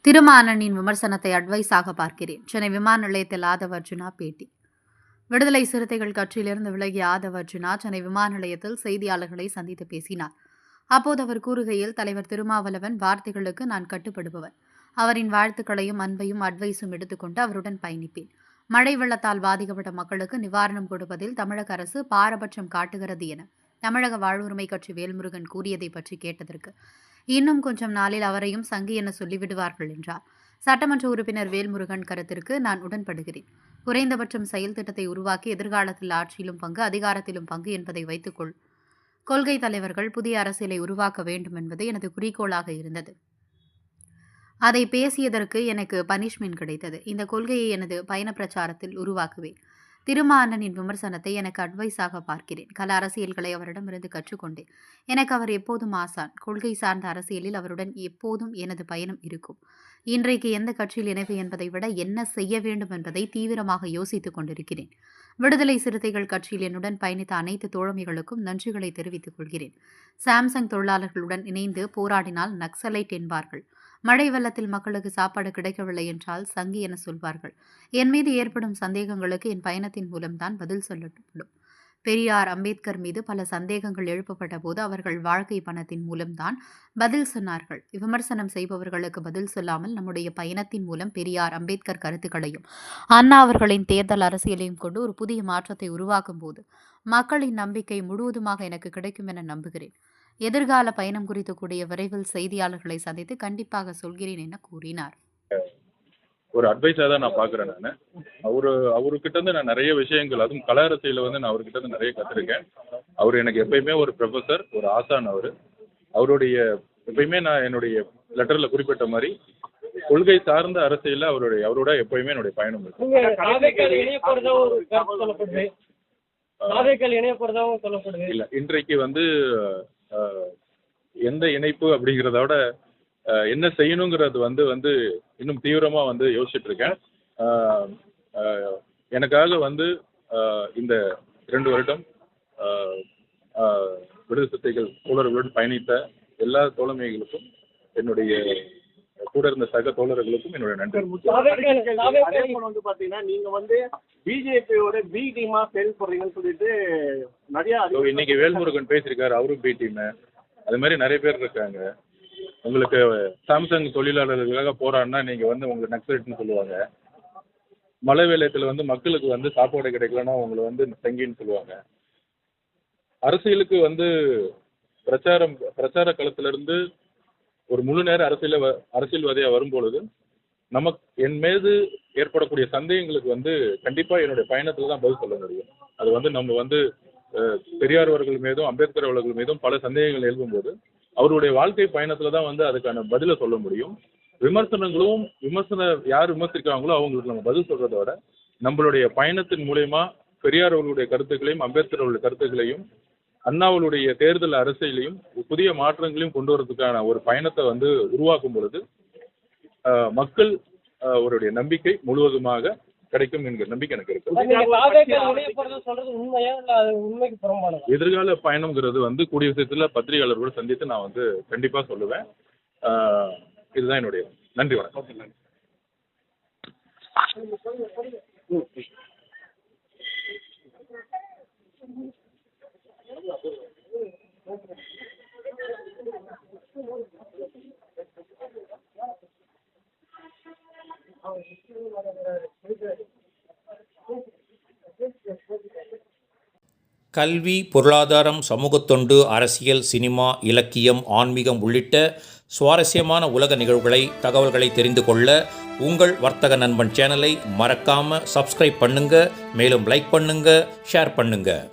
திருமானனின் விமர்சனத்தை அட்வைஸாக பார்க்கிறேன். சென்னை விமான நிலையத்தில் ஆதவ அர்ஜுனா பேட்டி. விடுதலை சிறுத்தைகள் கட்சியிலிருந்து விலகிய ஆதவ அர்ஜுனா சென்னை விமான நிலையத்தில் செய்தியாளர்களை சந்தித்து பேசினார். அப்போது அவர் கூறுகையில், தலைவர் திருமாவளவன் வார்த்தைகளுக்கு நான் கட்டுப்படுபவர். அவரின் வாழ்த்துக்களையும் அன்பையும் அட்வைஸும் எடுத்துக்கொண்டு அவருடன் பயணிப்பேன். மழை வெள்ளத்தால் பாதிக்கப்பட்ட மக்களுக்கு நிவாரணம் கொடுப்பதில் தமிழக அரசு பாரபட்சம் காட்டுகிறது என தமிழக வாழ்வுரிமை கட்சி வேல்முருகன் கூறியதை பற்றி கேட்டதற்கு, இன்னும் கொஞ்சம் நாளில் அவரையும் சங்கி என சொல்லிவிடுவார்கள் என்றார். சட்டமன்ற உறுப்பினர் வேல்முருகன் கருத்திற்கு நான் உடன்படுகிறேன். குறைந்தபட்சம் செயல் திட்டத்தை உருவாக்கி எதிர்காலத்தில் ஆட்சியிலும் பங்கு, அதிகாரத்திலும் பங்கு என்பதை வைத்துக்கொள் கொள்கை தலைவர்கள் புதிய அரசியலை உருவாக்க வேண்டும் என்பது எனது குறிக்கோளாக இருந்தது. அதை பேசியதற்கு எனக்கு பனிஷ்மெண்ட் கிடைத்தது. இந்த கொள்கையை எனது பயண பிரச்சாரத்தில் உருவாக்குவேன். திருமானனின் விமர்சனத்தை எனக்கு அட்வைஸாக பார்க்கிறேன். கல அரசியல்களை அவரிடமிருந்து கற்றுக்கொண்டேன். எனக்கு அவர் எப்போதும் ஆசான். கொள்கை சார்ந்த அரசியலில் அவருடன் எப்போதும் எனது பயணம் இருக்கும். இன்றைக்கு எந்த கட்சியில் இணைவு என்பதை விட என்ன செய்ய வேண்டும் என்பதை தீவிரமாக யோசித்துக் கொண்டிருக்கிறேன். விடுதலை சிறுத்தைகள் கட்சியில் என்னுடன் பயணித்த அனைத்து தோழமைகளுக்கும் நன்றிகளை தெரிவித்துக் கொள்கிறேன். சாம்சங் தொழிலாளர்களுடன் இணைந்து போராடினால் நக்சலைட் என்பார்கள். மழை வெள்ளத்தில் மக்களுக்கு சாப்பாடு கிடைக்கவில்லை என்றால் சங்கி என சொல்வார்கள். என் மீது ஏற்படும் சந்தேகங்களுக்கு என் பயணத்தின் மூலம்தான் பதில் சொல்லப்படும். பெரியார், அம்பேத்கர் மீது பல சந்தேகங்கள் எழுப்பப்பட்ட போது அவர்கள் வாழ்க்கை பணத்தின் மூலம்தான் பதில் சொன்னார்கள். விமர்சனம் செய்பவர்களுக்கு பதில் சொல்லாமல் நம்முடைய பயணத்தின் மூலம் பெரியார், அம்பேத்கர் கருத்துக்களையும் அண்ணா அவர்களின் தேர்தல் அரசியலையும் கொண்டு ஒரு புதிய மாற்றத்தை உருவாக்கும் போது மக்களின் நம்பிக்கை முழுவதுமாக எனக்கு கிடைக்கும் என நம்புகிறேன். எதிர்கால பயணம் குறித்து கூடிய விரைவில் செய்தியாளர்களை சந்தித்து கண்டிப்பாக சொல்கிறேன் என கூறினார். ஒரு அட்வைஸாக தான் நான் பார்க்குறேன். நான் அவர்கிட்ட இருந்து நான் நிறைய விஷயங்கள், அதுவும் கல அரசியல நான் அவர்கிட்ட இருந்து நிறைய கற்றுருக்கேன். அவர் எனக்கு எப்பயுமே ஒரு ப்ரொஃபஸர், ஒரு ஆசான். அவருடைய எப்பயுமே நான் என்னுடைய லெட்டரில் குறிப்பிட்ட மாதிரி கொள்கை சார்ந்த அரசியலில் அவரோட எப்பயுமே என்னுடைய பயணம் இருக்கு. இல்லை, இன்றைக்கு எந்த இணைப்பு அப்படிங்கிறதோட என்ன செய்யணுங்கிறது இன்னும் தீவிரமா யோசிச்சுட்டு இருக்கேன். எனக்காக இந்த 2 வருடம் விடுதலை சிறுத்தைகள் தோழர்களுடன் பயணித்த எல்லா தோழமைகளுக்கும், என்னுடைய கூட இருந்த சக தோழர்களுக்கும் என்னுடைய நன்றி. பாத்தீங்கன்னா நீங்க பிஜேபியோட பி டீமா செயல்படுறீங்கன்னு சொல்லிட்டு நிறைய இன்னைக்கு வேல்முருகன் பேசியிருக்காரு, அவரும் பி டீம். அது மாதிரி நிறைய பேர் இருக்காங்க. உங்களுக்கு சாம்சங் தொழிலாளர்களுக்காக போராடினா நீங்க உங்களுக்கு நக்சலைட்னு சொல்லுவாங்க. மழை வெள்ளத்தில் மக்களுக்கு சாப்பாடு கிடைக்கலன்னா உங்களை தங்கின்னு சொல்லுவாங்க. அரசியலுக்கு பிரச்சார களத்துல இருந்து ஒரு முழு நேர அரசியல்வாதியா வரும்பொழுது என் மீது ஏற்படக்கூடிய சந்தேகங்களுக்கு கண்டிப்பா என்னுடைய பயணத்துல தான் பதில் சொல்ல முடியும். அது நம்ம பெரியார் அவர்கள் மீதும் அம்பேத்கர் அவர்கள் மீதும் பல சந்தேகங்கள் எழுப்பும்போது அவருடைய வாழ்க்கை பயணத்துல தான் அதுக்கான பதிலை சொல்ல முடியும். யார் விமர்சிக்கிறாங்களோ அவங்களுக்கு நம்ம பதில் சொல்றதை விட நம்மளுடைய பயணத்தின் மூலயமா பெரியார் அவர்களுடைய கருத்துக்களையும் அம்பேத்கர் அவர்களுடைய கருத்துக்களையும் அண்ணாவுடைய தேர்தல் அரசியலையும் புதிய மாற்றங்களையும் கொண்டு வரதுக்கான ஒரு பயணத்தை உருவாக்கும் பொழுது மக்கள் அவருடைய நம்பிக்கை முழுவதுமாக கிடைக்கும் என்கிற நம்பிக்கை எனக்கு இருக்கு. எதிர்கால பயணம்ங்கிறது கூடிய விஷயத்துல பத்திரிகையாளர்களோடு சந்தித்து நான் கண்டிப்பா சொல்லுவேன். இதுதான் என்னுடைய நன்றி. வணக்கம். கல்வி, பொருளாதாரம், சமூகத்தொண்டு, அரசியல், சினிமா, இலக்கியம், ஆன்மீகம் உள்ளிட்ட சுவாரஸ்யமான உலக நிகழ்வுகளை, தகவல்களை தெரிந்து கொள்ள உங்கள் வர்த்தக நண்பன் சேனலை மறக்காமல் சப்ஸ்கிரைப் பண்ணுங்கள். மேலும் லைக் பண்ணுங்கள், ஷேர் பண்ணுங்கள்.